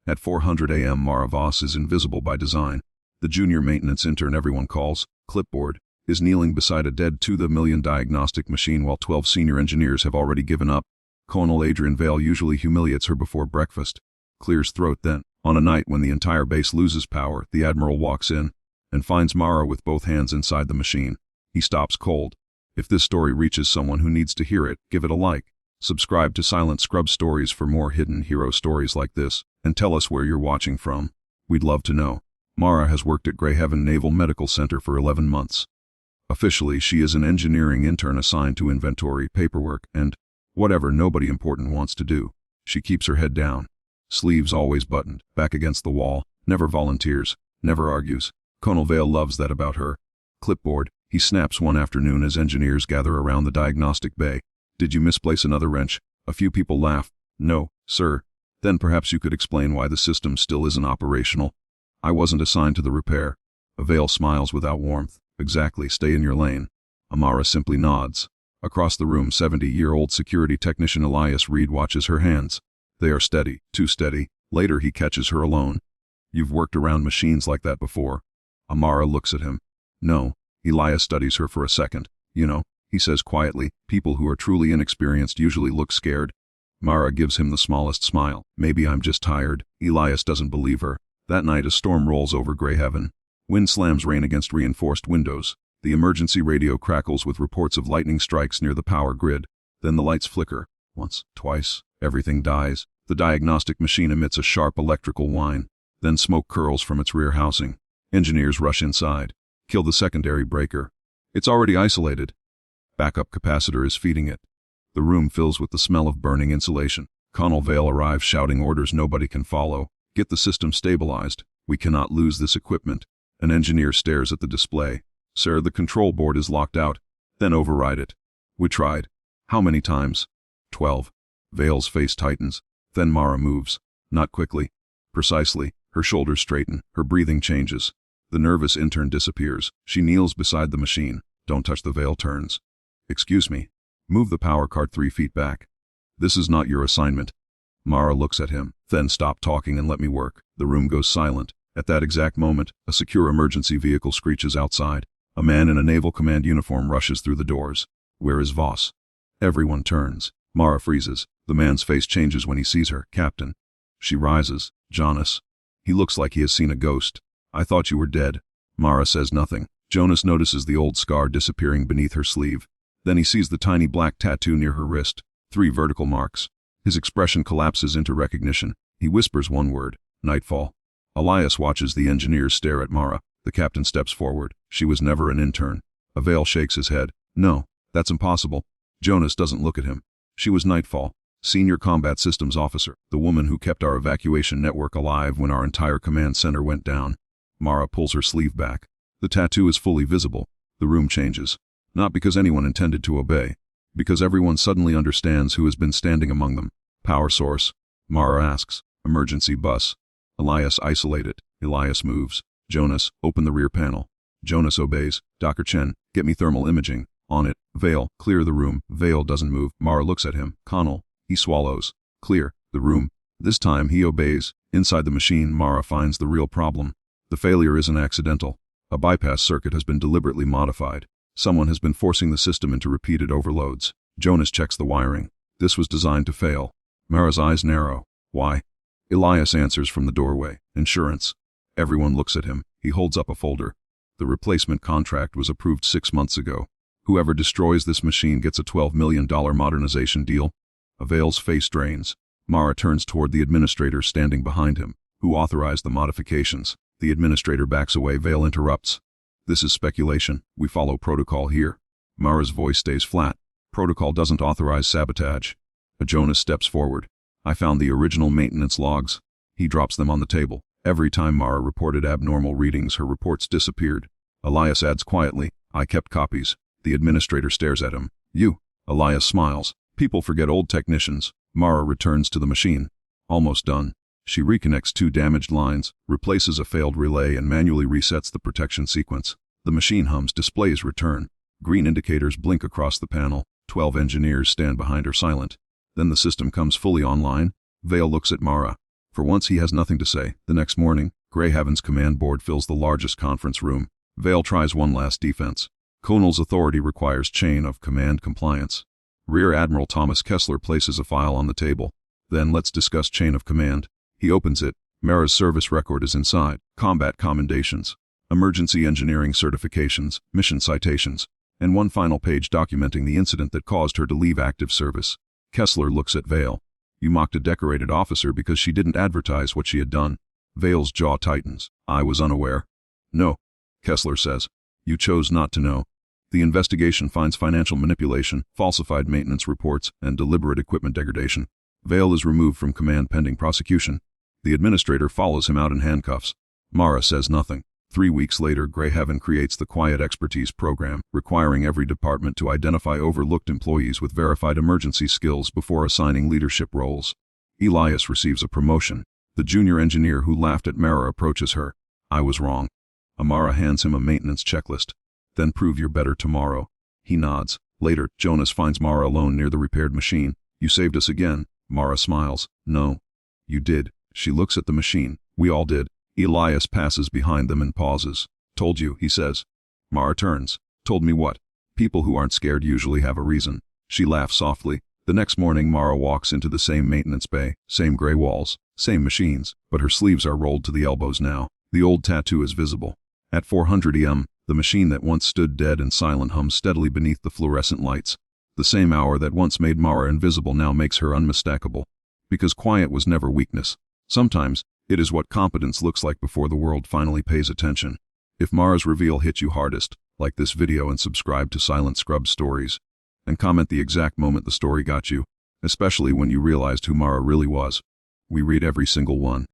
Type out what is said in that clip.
At 400 a.m. Mara Voss is invisible by design. The junior maintenance intern everyone calls, Clipboard, is kneeling beside a dead $2 million diagnostic machine while 12 senior engineers have already given up. Colonel Adrian Vale usually humiliates her before breakfast. Clears throat then. On a night when the entire base loses power, the Admiral walks in and finds Mara with both hands inside the machine. He stops cold. If this story reaches someone who needs to hear it, give it a like. Subscribe to Silent Scrub Stories for more hidden hero stories like this, and tell us where you're watching from. We'd love to know. Mara has worked at Greyhaven Naval Medical Center for 11 months. Officially, she is an engineering intern assigned to inventory, paperwork, and whatever nobody important wants to do. She keeps her head down. Sleeves always buttoned, back against the wall, never volunteers, never argues. Colonel Vale loves that about her. Clipboard, he snaps one afternoon as engineers gather around the diagnostic bay. Did you misplace another wrench? A few people laugh. No, sir. Then perhaps you could explain why the system still isn't operational. I wasn't assigned to the repair. Vale smiles without warmth. Exactly, stay in your lane. Mara simply nods. Across the room, 70-year-old security technician Elias Reed watches her hands. They are steady, too steady. Later he catches her alone. You've worked around machines like that before. Mara looks at him. No. Elias studies her for a second. You know, he says quietly, people who are truly inexperienced usually look scared. Mara gives him the smallest smile. Maybe I'm just tired. Elias doesn't believe her. That night a storm rolls over Greyhaven. Wind slams rain against reinforced windows. The emergency radio crackles with reports of lightning strikes near the power grid. Then the lights flicker. Once, twice. Everything dies. The diagnostic machine emits a sharp electrical whine. Then smoke curls from its rear housing. Engineers rush inside. Kill the secondary breaker. It's already isolated. Backup capacitor is feeding it. The room fills with the smell of burning insulation. Colonel Vale arrives shouting orders nobody can follow. Get the system stabilized. We cannot lose this equipment. An engineer stares at the display. Sir, the control board is locked out. Then override it. We tried. How many times? 12. Vale's face tightens. Then Mara moves. Not quickly. Precisely. Her shoulders straighten. Her breathing changes. The nervous intern disappears. She kneels beside the machine. Don't touch the Vale turns. Excuse me. Move the power cart 3 feet back. This is not your assignment. Mara looks at him. Then stop talking and let me work. The room goes silent. At that exact moment, a secure emergency vehicle screeches outside. A man in a Naval Command uniform rushes through the doors. Where is Voss? Everyone turns. Mara freezes. The man's face changes when he sees her. Captain. She rises. Jonas. He looks like he has seen a ghost. I thought you were dead. Mara says nothing. Jonas notices the old scar disappearing beneath her sleeve. Then he sees the tiny black tattoo near her wrist. 3 vertical marks. His expression collapses into recognition. He whispers one word. Nightfall. Elias watches the engineers stare at Mara. The captain steps forward. She was never an intern. Vale shakes his head. No, that's impossible. Jonas doesn't look at him. She was Nightfall, Senior Combat Systems Officer, the woman who kept our evacuation network alive when our entire command center went down. Mara pulls her sleeve back. The tattoo is fully visible. The room changes. Not because anyone intended to obey. Because everyone suddenly understands who has been standing among them. Power source. Mara asks. Emergency bus. Elias, isolate it. Elias moves. Jonas, open the rear panel. Jonas obeys. Dr. Chen, get me thermal imaging. On it. Vale, clear the room. Vale doesn't move. Mara looks at him. Connell. He swallows. Clear the room. This time he obeys. Inside the machine, Mara finds the real problem. The failure isn't accidental. A bypass circuit has been deliberately modified. Someone has been forcing the system into repeated overloads. Jonas checks the wiring. This was designed to fail. Mara's eyes narrow. Why? Elias answers from the doorway. Insurance. Everyone looks at him. He holds up a folder. The replacement contract was approved 6 months ago. Whoever destroys this machine gets a $12 million modernization deal. Vale's face drains. Mara turns toward the administrator standing behind him, who authorized the modifications. The administrator backs away. Vale interrupts. This is speculation. We follow protocol here. Mara's voice stays flat. Protocol doesn't authorize sabotage. Jonas steps forward. I found the original maintenance logs. He drops them on the table. Every time Mara reported abnormal readings, her reports disappeared. Elias adds quietly, I kept copies. The administrator stares at him. You. Elias smiles. People forget old technicians. Mara returns to the machine. Almost done. She reconnects 2 damaged lines, replaces a failed relay and manually resets the protection sequence. The machine hums. Displays return. Green indicators blink across the panel. 12 engineers stand behind her silent. Then the system comes fully online. Vale looks at Mara. For once he has nothing to say. The next morning, Greyhaven's command board fills the largest conference room. Vale tries one last defense. Conal's authority requires chain of command compliance. Rear Admiral Thomas Kessler places a file on the table. Then let's discuss chain of command. He opens it. Mara's service record is inside. Combat commendations, emergency engineering certifications, mission citations, and one final page documenting the incident that caused her to leave active service. Kessler looks at Vale. You mocked a decorated officer because she didn't advertise what she had done. Vale's jaw tightens. I was unaware. No, Kessler says. You chose not to know. The investigation finds financial manipulation, falsified maintenance reports, and deliberate equipment degradation. Vale is removed from command pending prosecution. The administrator follows him out in handcuffs. Mara says nothing. 3 weeks later, Greyhaven creates the Quiet Expertise Program, requiring every department to identify overlooked employees with verified emergency skills before assigning leadership roles. Elias receives a promotion. The junior engineer who laughed at Mara approaches her. I was wrong. Amara hands him a maintenance checklist. Then prove you're better tomorrow. He nods. Later, Jonas finds Mara alone near the repaired machine. You saved us again. Mara smiles. No. You did. She looks at the machine. We all did. Elias passes behind them and pauses. Told you, he says. Mara turns. Told me what? People who aren't scared usually have a reason. She laughs softly. The next morning, Mara walks into the same maintenance bay, same gray walls, same machines, but her sleeves are rolled to the elbows now. The old tattoo is visible. At 400 EM, the machine that once stood dead and silent hums steadily beneath the fluorescent lights. The same hour that once made Mara invisible now makes her unmistakable. Because quiet was never weakness. Sometimes, it is what competence looks like before the world finally pays attention. If Mara's reveal hit you hardest, like this video and subscribe to Silent Scrub Stories. And comment the exact moment the story got you, especially when you realized who Mara really was. We read every single one.